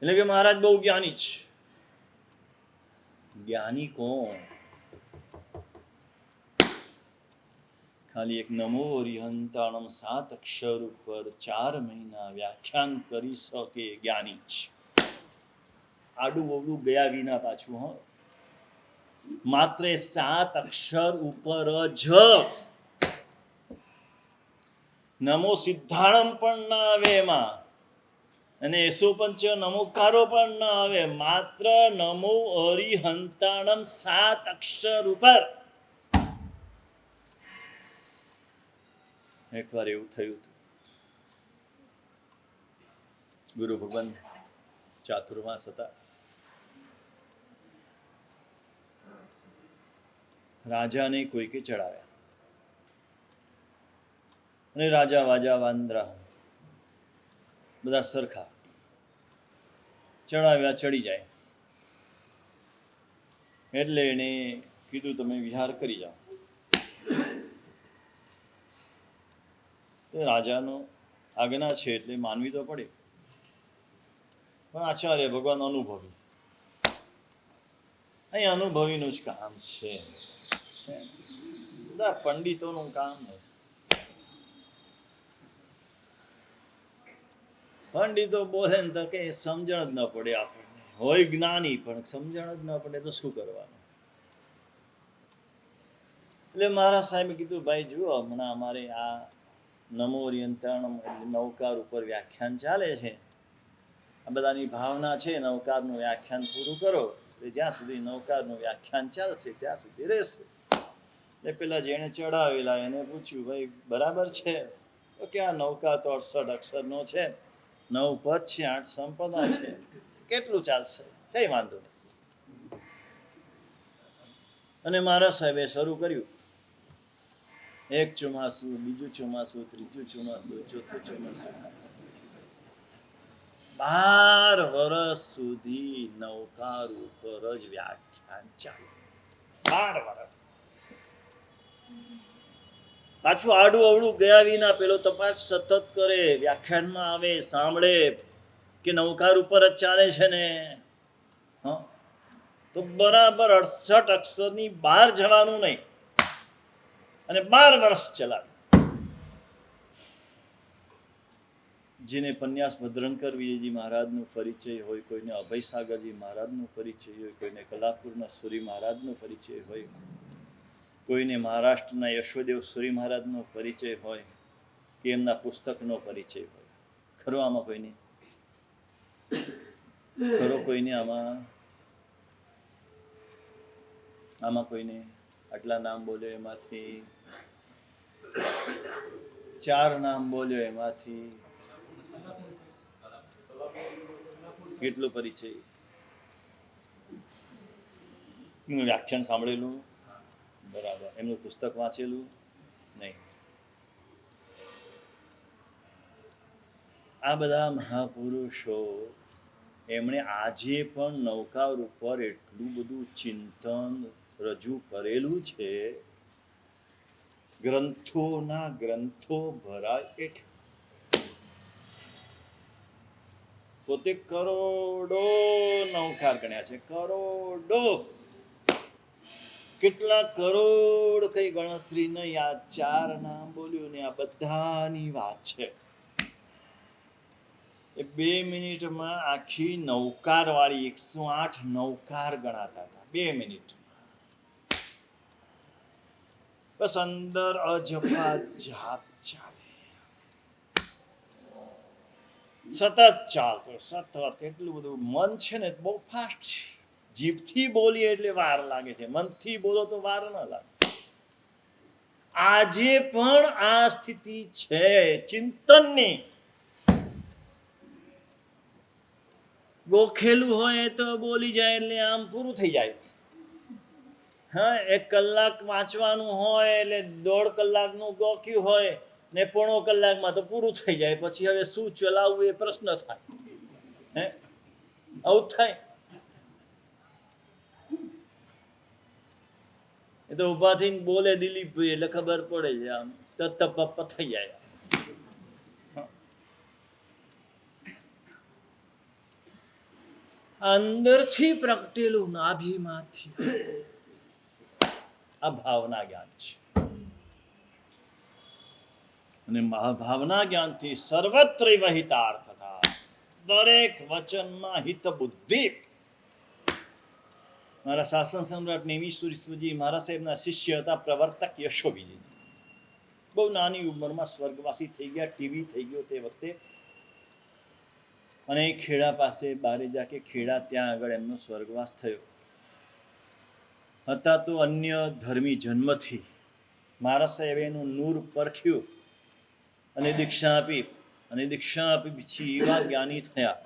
એટલે કે મહારાજ બહુ જ્ઞાની છે. જ્ઞાની કોણ? ખાલી એક નમો હરિહંતાણમ 7 અક્ષર ઉપર 4 મહિના વ્યાખ્યાન કરી શકે જ્ઞાની છે. આડું અવડું ગયા વિના પાછું. માત્ર 7 અક્ષર ઉપર જ. નમો સિદ્ધાણમ પણ ના આવે એમાં, અને 105 નમોકારો પણ ના આવે. માત્ર નમો હરિહંતાણમ 7 અક્ષર ઉપર. એકવાર એવું થયું હતું, ગુરુ ભગવાન ચાતુર્માસ હતા. રાજાને કોઈકે ચડાવ્યા અને રાજા વાજા વાંદરા બધા સરખા ચડાવ્યા ચડી જાય એટલે એને કીધું તમે વિહાર કરી જાઓ. તો રાજાનો આજ્ઞા છે એટલે માનવી તો પડે, પણ આચાર્ય ભગવાન અનુભવી, અહીં અનુભવીનું જ કામ છે, બધા પંડિતોનું કામ નથી. પંડિતો બોલે ને તો કે સમજણ જ ન પડે આપણને, હોય જ્ઞાની પણ સમજણ જ ન પડે તો શું કરવાનું. એટલે મારા સાહેબે કીધું ભાઈ જુઓ હમણાં અમારે આ નમો યંત્રણમ એટલે નવકાર ઉપર વ્યાખ્યાન ચાલે છે, આ બધાની ભાવના છે નવકારનું વ્યાખ્યાન પૂરું કરો, એટલે જ્યાં સુધી નવકારનું વ્યાખ્યાન ચાલશે ત્યાં સુધી રહેશું. એટલે પેલા જેણે ચડાવેલા એને પૂછ્યું ભાઈ બરાબર છે? તો કે આ નવકાર તો 68 અક્ષરનો છે, 9 પદ છે, 8 સંપદા છે, કેટલું ચાલશે? કઈ વાંધો નહીં. અને મારા સાહેબે શરૂ કર્યું, એક ચોમાસું, બીજું ચોમાસું, ત્રીજું ચોમાસું, ચોથું ચોમાસું, 12 વર્ષ સુધી નવકાર ઉપર જ વ્યાખ્યાન ચાલે. 12 વર્ષ પાછું આડું અવળું ગયા વિના પેલો તપાસ સતત કરે, વ્યાખ્યાનમાં આવે, સાંભળે કે નવકાર ઉપર જ ચાલે છે ને, તો બરાબર 68 અક્ષરની બહાર જવાનું નહીં, અને 12 વર્ષ ચલાવે. જેને પન્યાસ ભદ્રંકર વિજયજી મહારાજનો પરિચય હોય, કોઈને અભયસાગરજી મહારાજનો પરિચય હોય, કોઈને કલાપુરના સુરી મહારાજનો પરિચય હોય, કોઈને મહારાષ્ટ્રના યશોદેવ સુરી મહારાજનો પરિચય હોય કે એમના પુસ્તકનો પરિચય હોય, ખરો આમાં કોઈને? ખરો કોઈને આમાં કોઈને? આટલા નામ બોલ્યો એમાંથી 4 નામ બોલ્યો એમાંથી કેટલો પરિચય? એમનું વ્યાખ્યાન સાંભળેલું બરાબર, એમનું પુસ્તક વાંચેલું નહીં. આ બધા મહાપુરુષો એમણે આજે પણ નવકાર ઉપર એટલું બધું ચિંતન રજૂ કરેલું છે, ગ્રંથોના ગ્રંથો ભરાય. પોતે કરોડો નવકાર ગણ્યા છે, કરોડો, કેટલા કરોડ કઈ ગણતરી નહીં. આ 4 નામ બોલ્યું ને આ બધાની વાત છે. એ 2 મિનિટમાં આખી નવકાર વાળી 108 નવકાર ગણાતા હતા 2 મિનિટ. બસ અંદર અજપા જાપ ચાલે, સતત ચાલતો, સતત. એટલું બધું મન છે ને બહુ ફાસ્ટ છે, જીભથી બોલીએ એટલે વાર લાગે છે, મનથી બોલો તો વાર ન લાગે. આજે પણ આ સ્થિતિ છે ચિંતનની. ગોખેલું હોય તો બોલી જાય એટલે આમ પૂરું થઈ જાય. હા, 1 કલાક વાંચવાનું હોય એટલે 1.5 કલાકનું ગોખ્યું હોય ને 1.5 કલાકમાં તો પૂરું થઈ જાય. પછી હવે શું ચલાવવું એ પ્રશ્ન થાય. હે, આવું થાય. એ તો ઉભા થઈને બોલે દિલીપભાઈ એટલે ખબર પડે છે, આમ તપ થઈ જાય. અંદરથી પ્રગટેલું નાભીમાંથી આ ભાવના જ્ઞાન છે, અને ભાવના જ્ઞાનથી સર્વત્ર હિતાર્થ થાય, દરેક વચનમાં હિત બુદ્ધિ. મારા શાસન સમ્રાટ નેમિષુરી મારા સાહેબના શિષ્ય હતા પ્રવર્તક યશોવીજી. બહુ નાની ઉંમરમાં સ્વર્ગવાસી થઈ ગયા, ટીવી થઈ ગયો તે વખતે. અને ખેડા પાસે બારેજા કે ખેડા, ત્યાં આગળ એમનો સ્વર્ગવાસ થયો હતા. તો અન્ય ધર્મી જન્મથી મારા સાહેબે એનું નૂર પરખ્યું અને દીક્ષા આપી, અને દીક્ષા આપી પછી એવા જ્ઞાની થયા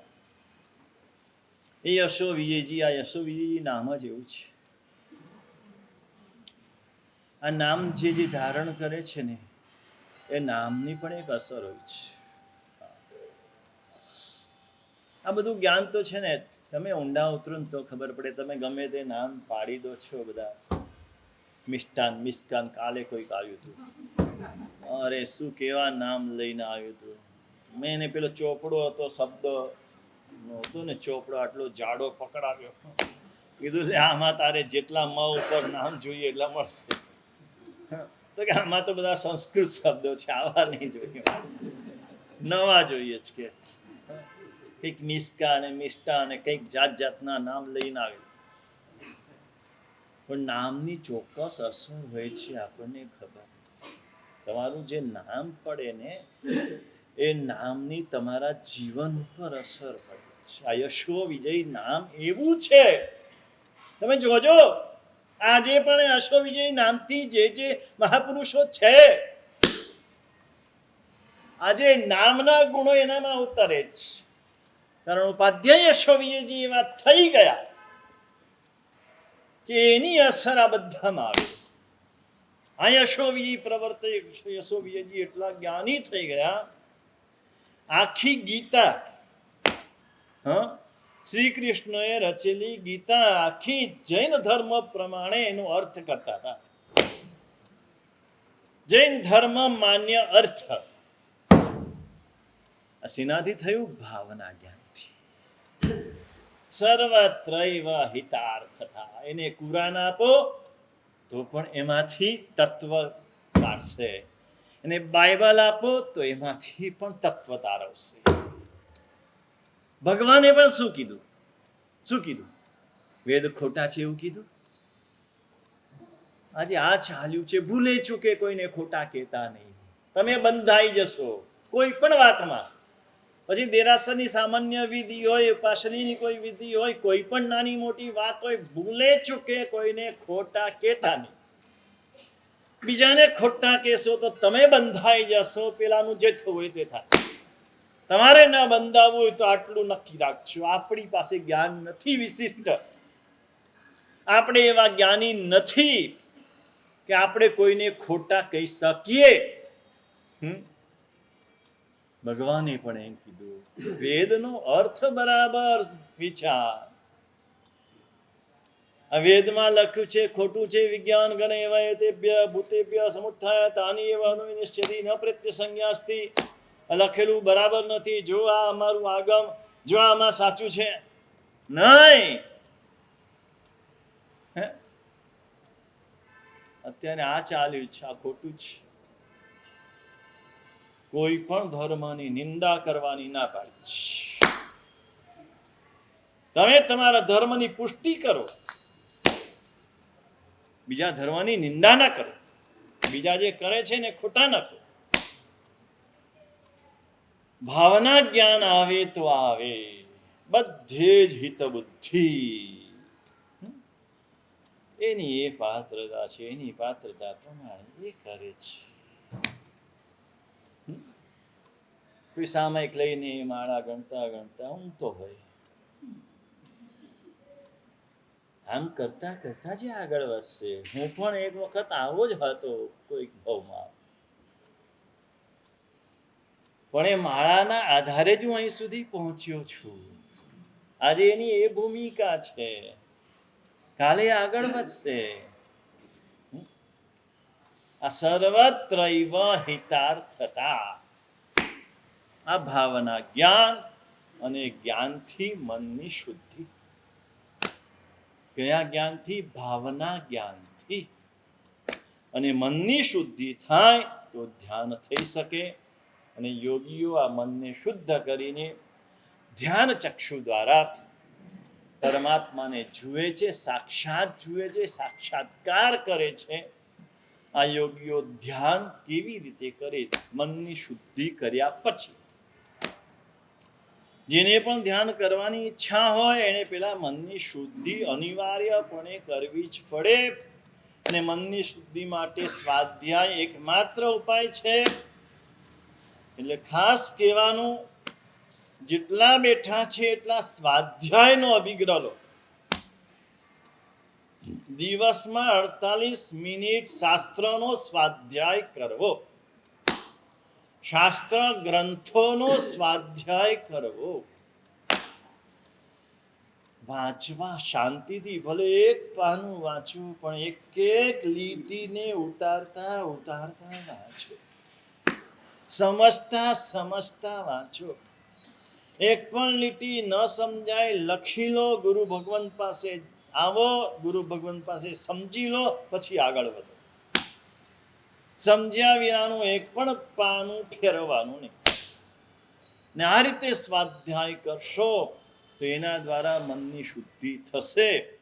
એ યશો વિજયજી, આ યશો વિજયજી નામ જ એવું છે. આ નામ જે ધારણ કરે છે ને, એ નામની પણ એક અસર હોય છે. આ બધું જ્ઞાન તો છે ને, તમે ઊંડા ઉતરો ને તો ખબર પડે. તમે ગમે તે નામ પાડી દો છો બધા, મિષ્ટાન, મિસ્કાન. કાલે કોઈક આવ્યું હતું, અરે શું કેવા નામ લઈને આવ્યું હતું. મેં એને પેલો ચોપડો હતો, શબ્દ હતો ને ચોપડો, આટલો જાડો પકડાવ્યો. કીધું છે આમાં તારે જેટલા મ ઉપર નામ જોઈએ એટલા મળશે. તો કે આમાં તો બધા સંસ્કૃત શબ્દો છે, આવા નહીં જોઈએ, નવા જોઈએ જ કે. કંઈક મિસ્કા અને મિષ્ટા અને કંઈક જાત જાતના નામ લઈને આવે. પણ નામની ચોક્કસ અસર હોય છે, આપણને ખબર. તમારું જે નામ પડે ને, એ નામની તમારા જીવન ઉપર અસર પડે છે. આ યશો વિજય નામ એવું છે, તમે જોજો. આજે પણ યશો વિજય નામથી જે મહાપુરુષો છે, આજે નામના ગુણો એનામાં ઉતરે જ. કારણ ઉપાધ્યાય યશો વિજયજી એવા થઈ ગયા કે એની અસર આ બધામાં આવે. આ યશો વિજય પ્રવર્તે, યશો વિજયજી એટલા જ્ઞાની થઈ ગયા. આખી ગીતા, શ્રી કૃષ્ણએ રચેલી ગીતા આખી જૈન ધર્મ પ્રમાણે એનો અર્થ કરતા હતા. જૈન ધર્મ માન્ય અર્થ શેનાથી થયું? ભાવના જ્ઞાનથી. સર્વત્રૈવ હિતાર્થતા. એને કુરાન આપો તો પણ એમાંથી તત્વ કાઢશે. એને બાઇબલ આપો તો એમાંથી પણ તત્વ તારવશે. ભગવાને પણ શું કીધું? શું કીધું? વેદ ખોટા છે એવું કીધું? આજે આ ચાલ્યું છે. ભૂલે ચૂકે કોઈને ખોટા કહેતા નહીં. તમે બંધાઈ જશો કોઈ પણ વાતમાં. પછી દેરાસરની સામાન્ય વિધિ હોય, ઉપાસનીની કોઈ વિધિ હોય, કોઈ પણ નાની મોટી વાત હોય, ભૂલે ચૂકે કોઈને ખોટા કહેતા નહીં. બીજાને ખોટા કહેશો તો તમે બંધાઈ જશો. પેલાનું જે થવું હોય તે થાય. તમારે ન બંધાવવું હોય તો આટલું નક્કી રાખજો, આપણી પાસે જ્ઞાન નથી વિશિષ્ટ. આપણે એવા જ્ઞાની નથી કે આપણે કોઈને ખોટા કહી શકીએ. ભગવાને પણ એમ કીધું, વેદનો અર્થ બરાબર વિચાર. આ વેદમાં લખ્યું છે ખોટું છે. વિજ્ઞાન ગણે એવા તેભ્ય ભૂતેભ્ય સમુત્થાય તાની એવા નિશ્ચિતિ ન પ્રત્ય સંજ્ઞાસ્તિ. લખેલું બરાબર નથી. જો આ અમારું આગમ, જો આમાં સાચું છે નહીં. અત્યારે આ ચાલ્યું છે, આ ખોટું છે. કોઈ પણ ધર્મની નિંદા કરવાની ના પાડી છે. તમે તમારા ધર્મની પુષ્ટિ કરો, બીજા ધર્મની નિંદા ના કરો. બીજા જે કરે છે ને ખોટા ના કરો. ભાવના જ્ઞાન આવે તો આવે, બધે જ હિત બુદ્ધિ. એની એ પાત્રતા છે, એની પાત્રતા પ્રમાણે એ કરે છે. કોઈ સામયિક લઈને માળા ગણતા ગણતા ઊંઘતો હોય. આમ કરતા કરતા જે આગળ વધશે. હું પણ એક વખત આવો જ હતો કોઈક ભાવમાં, પણ એ માળાના આધારે જ હું અહીં સુધી પહોંચ્યો છું. આજે એની એ ભૂમિકા છે, કાલે આગળ વધશે. આ સર્વત્રૈવ હિતાર્થતા. આ ભાવના જ્ઞાન અને જ્ઞાનથી મનની શુદ્ધિ. કયા જ્ઞાનથી? ભાવના જ્ઞાનથી. અને મનની શુદ્ધિ થાય તો ધ્યાન થઈ શકે. અને યોગીઓ આ મનને શુદ્ધ કરીને ધ્યાન ચક્ષુ દ્વારા પરમાત્માને જુએ છે, સાક્ષાત જુએ છે, સાક્ષાત્કાર કરે છે. આ યોગીઓ ધ્યાન કેવી રીતે કરે? મનની શુદ્ધિ કર્યા પછી. જેને પણ ધ્યાન કરવાની ઈચ્છા હોય એને પેલા મનની શુદ્ધિ અનિવાર્યપણે કરવી જ પડે. અને મનની શુદ્ધિ માટે સ્વાધ્યાય એકમાત્ર ઉપાય છે. એટલે ખાસ કહેવાનું, જેટલા બેઠા છે એટલા સ્વાધ્યાયનો અભિગ્રહ લો. દિવસમાં 48 મિનિટ શાસ્ત્રનો સ્વાધ્યાય કરવો, શાસ્ત્ર ગ્રંથોનો સ્વાધ્યાય કરવો, વાંચવા શાંતિથી, ભલે એક પાનું વાંચવું પણ એક એક લીટીને ઉતારતા ઉતારતા વાંચો, સમજતા સમજતા વાંચો. એક પણ લીટી ન સમજાય લખી લો, ગુરુ ભગવાન પાસે આવો, ગુરુ ભગવાન પાસે સમજી લો, પછી આગળ વધો. સમજ્યા વિનાનું એક પણ પાનું ફેરવવાનું નહીં. ને આ રીતે સ્વાધ્યાય કરશો તો એના દ્વારા મનની શુદ્ધિ થશે.